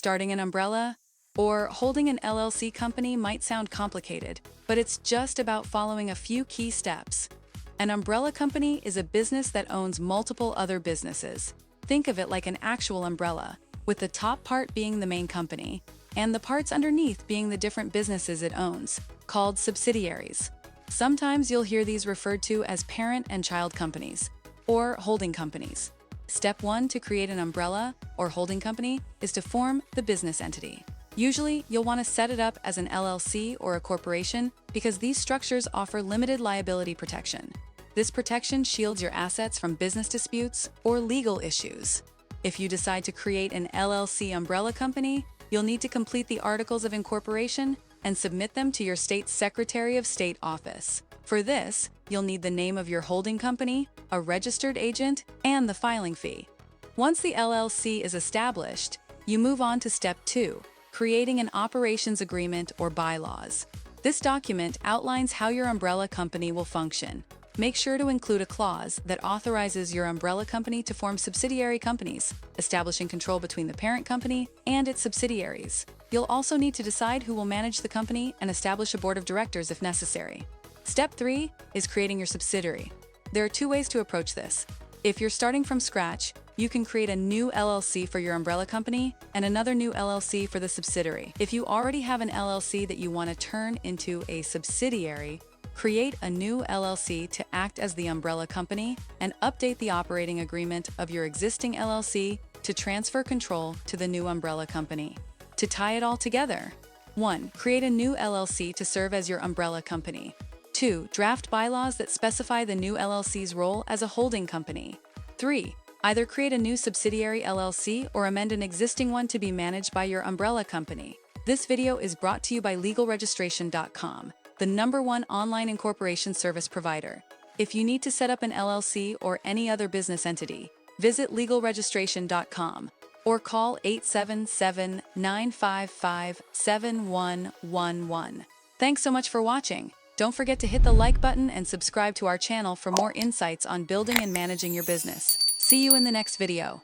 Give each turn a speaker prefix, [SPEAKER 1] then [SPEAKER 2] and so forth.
[SPEAKER 1] Starting an umbrella or holding an LLC company might sound complicated, but it's just about following a few key steps. An umbrella company is a business that owns multiple other businesses. Think of it like an actual umbrella, with the top part being the main company, and the parts underneath being the different businesses it owns, called subsidiaries. Sometimes you'll hear these referred to as parent and child companies, or holding companies. Step 1 to create an umbrella or holding company is to form the business entity. Usually, you'll want to set it up as an LLC or a corporation because these structures offer limited liability protection. This protection shields your assets from business disputes or legal issues. If you decide to create an LLC umbrella company, you'll need to complete the articles of incorporation and submit them to your state's Secretary of State office. For this, you'll need the name of your holding company, a registered agent, and the filing fee. Once the LLC is established, you move on to Step 2, creating an operations agreement or bylaws. This document outlines how your umbrella company will function. Make sure to include a clause that authorizes your umbrella company to form subsidiary companies, establishing control between the parent company and its subsidiaries. You'll also need to decide who will manage the company and establish a board of directors if necessary. Step 3 is creating your subsidiary. There are two ways to approach this. If you're starting from scratch, you can create a new LLC for your umbrella company and another new LLC for the subsidiary. If you already have an LLC that you want to turn into a subsidiary, create a new LLC to act as the umbrella company and update the operating agreement of your existing LLC to transfer control to the new umbrella company. To tie it all together: 1. Create a new LLC to serve as your umbrella company. 2. Draft bylaws that specify the new LLC's role as a holding company. 3. Either create a new subsidiary LLC or amend an existing one to be managed by your umbrella company. This video is brought to you by LegalRegistration.com, the #1 online incorporation service provider. If you need to set up an LLC or any other business entity, visit LegalRegistration.com or call 877-955-7111. Thanks so much for watching. Don't forget to hit the like button and subscribe to our channel for more insights on building and managing your business. See you in the next video.